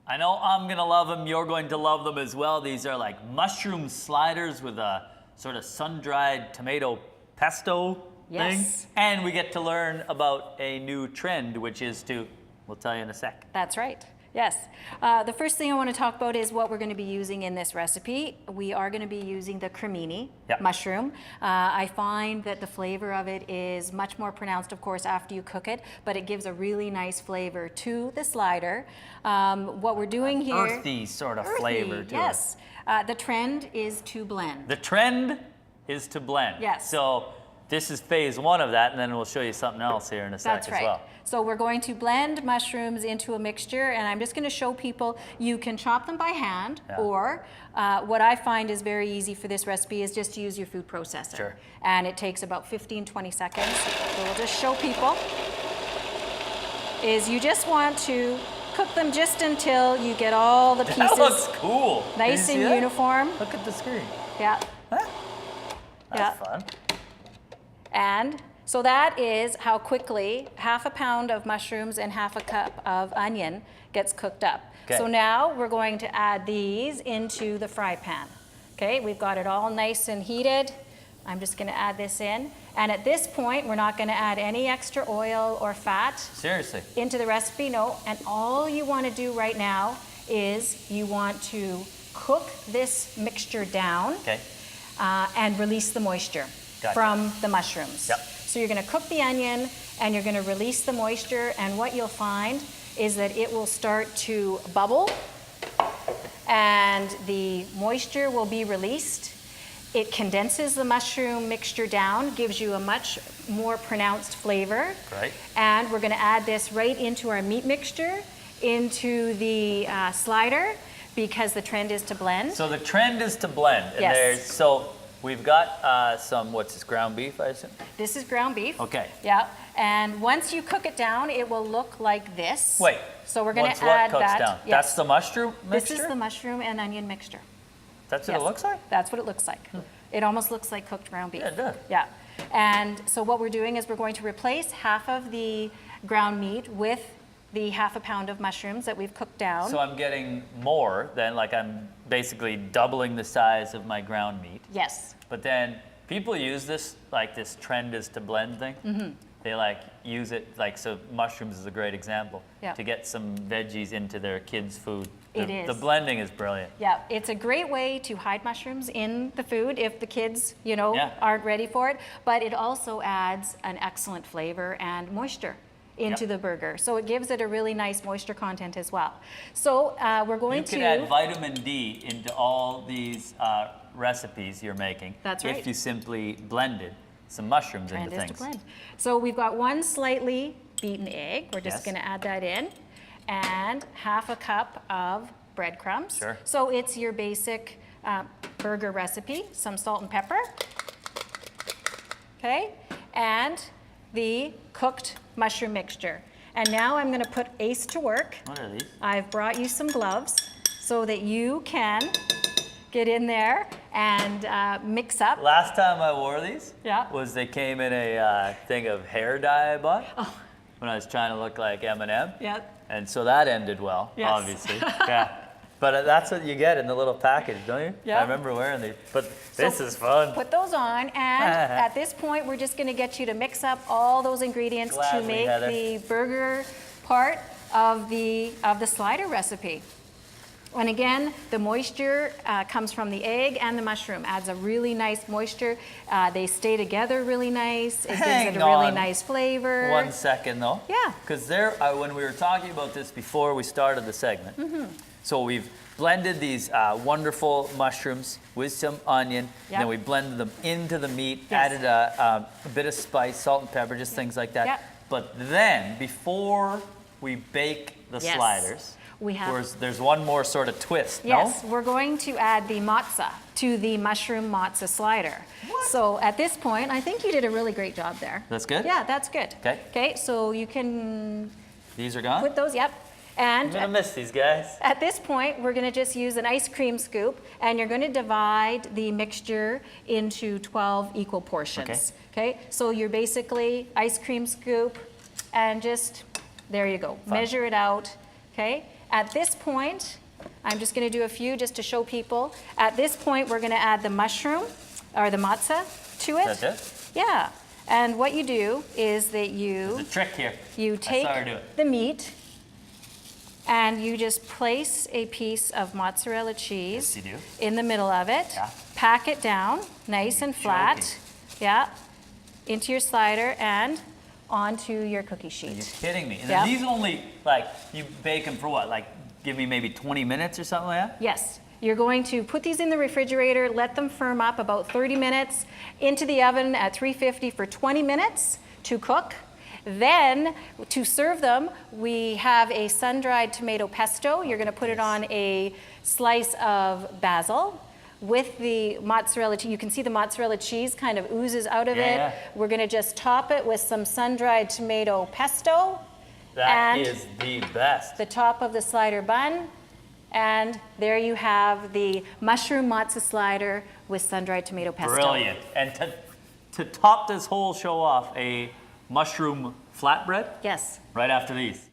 I know I'm gonna love them. You're going to love them as well. These are like mushroom sliders with a sort of sun-dried tomato pesto thing. And we get to learn about a new trend, which is we'll tell you in a sec. That's right. Yes. The first thing I want to talk about is what we're going to be using in this recipe. We are going to be using the cremini mushroom. I find that the flavor of it is much more pronounced, of course, after you cook it, but it gives a really nice flavor to the slider. What we're doing here... Earthy sort of flavor to it. The trend is to blend. The trend is to blend. Yes. So this is phase one of that, and then we'll show you something else here in a sec as well. So we're going to blend mushrooms into a mixture, and I'm just going to show people you can chop them by hand, or what I find is very easy for this recipe is just to use your food processor. Sure. And it takes about 15-20 seconds. So we'll just show people is you just want to cook them just until you get all the pieces. That looks cool. Nice and uniform. Look at the screen. Yeah. Huh? That's fun. And so that is how quickly half a pound of mushrooms and half a cup of onion gets cooked up. Okay. So now we're going to add these into the fry pan. Okay, we've got it all nice and heated. I'm just going to add this in. And at this point, we're not going to add any extra oil or fat. Seriously? Into the recipe, no. And all you want to do right now is you want to cook this mixture down and release the moisture from the mushrooms. Yep. So you're going to cook the onion and you're going to release the moisture, and what you'll find is that it will start to bubble and the moisture will be released. It condenses the mushroom mixture down, gives you a much more pronounced flavor. Right. And we're going to add this right into our meat mixture, into the slider, because the trend is to blend. So the trend is to blend. And Yes. We've got some, what's this, ground beef, I assume? This is ground beef. Okay. Yeah, and once you cook it down, it will look like this. Wait. So we're going to add what cooks that. down? Yes. That's the mushroom mixture? This is the mushroom and onion mixture. That's what it looks like? That's what it looks like. It almost looks like cooked ground beef. Yeah, it does. Yeah. And so what we're doing is we're going to replace half of the ground meat with the half a pound of mushrooms that we've cooked down. So I'm getting more than, like, I'm basically doubling the size of my ground meat. Yes. But then people use this, like this trend is to blend thing. Mm-hmm. They like use it, like, so mushrooms is a great example, to get some veggies into their kids' food. The blending is brilliant. Yeah, it's a great way to hide mushrooms in the food if the kids, aren't ready for it. But it also adds an excellent flavor and moisture into the burger. So it gives it a really nice moisture content as well. So we're going to... You can add vitamin D into all these recipes you're making. That's right. If you simply blended some mushrooms into things. To blend. So we've got one slightly beaten egg. We're just going to add that in. And half a cup of breadcrumbs. Sure. So it's your basic burger recipe. Some salt and pepper. Okay. And the cooked mushroom mixture. And now I'm going to put Ace to work. What are these? I've brought you some gloves so that you can get in there and mix up. Last time I wore these was they came in a thing of hair dye I bought when I was trying to look like Eminem. Yep. And so that ended well, obviously. But that's what you get in the little package, don't you? Yeah. I remember wearing these. But this is fun. Put those on, and at this point, we're just going to get you to mix up all those ingredients to make the burger part of the slider recipe. And again, the moisture comes from the egg and the mushroom. Adds a really nice moisture. They stay together really nice. It gives it a really nice flavor. 1 second though. Yeah. Because when we were talking about this before we started the segment, so we've blended these wonderful mushrooms with some onion, and then we blended them into the meat, added a bit of spice, salt and pepper, just things like that. But then, before we bake the sliders, there's one more sort of twist, Yes, we're going to add the mozza to the mushroom mozza slider. What? So at this point, I think you did a really great job there. That's good? Yeah, that's good. Okay. Okay, so you can... These are gone? Put those, And I'm gonna miss these guys. At this point, we're gonna just use an ice cream scoop, and you're gonna divide the mixture into 12 equal portions. Okay, so you're basically ice cream scoop, and just, there you go. Measure it out, okay? At this point, I'm just going to do a few just to show people. At this point, we're going to add the mushroom or the matzah to it. Is that it? Yeah. And what you do is that There's a trick here. you take I saw her do it. the meat and you just place a piece of mozzarella cheese Yes, you do. in the middle of it. Yeah. Pack it down nice and flat. Joking. Yeah. Into your slider and onto your cookie sheet. Are you kidding me? And Yep. these only, like, you bake them for what? Like, give me maybe 20 minutes or something like that? Yes. You're going to put these in the refrigerator, let them firm up about 30 minutes, into the oven at 350 for 20 minutes to cook. Then, to serve them, we have a sun-dried tomato pesto. You're going to put it on a slice of basil with the mozzarella cheese. You can see the mozzarella cheese kind of oozes out of it. Yeah. We're going to just top it with some sun-dried tomato pesto. That and is the best. the top of the slider bun. And there you have the mushroom matzo slider with sun-dried tomato pesto. Brilliant. And to top this whole show off, a mushroom flatbread Yes. right after these.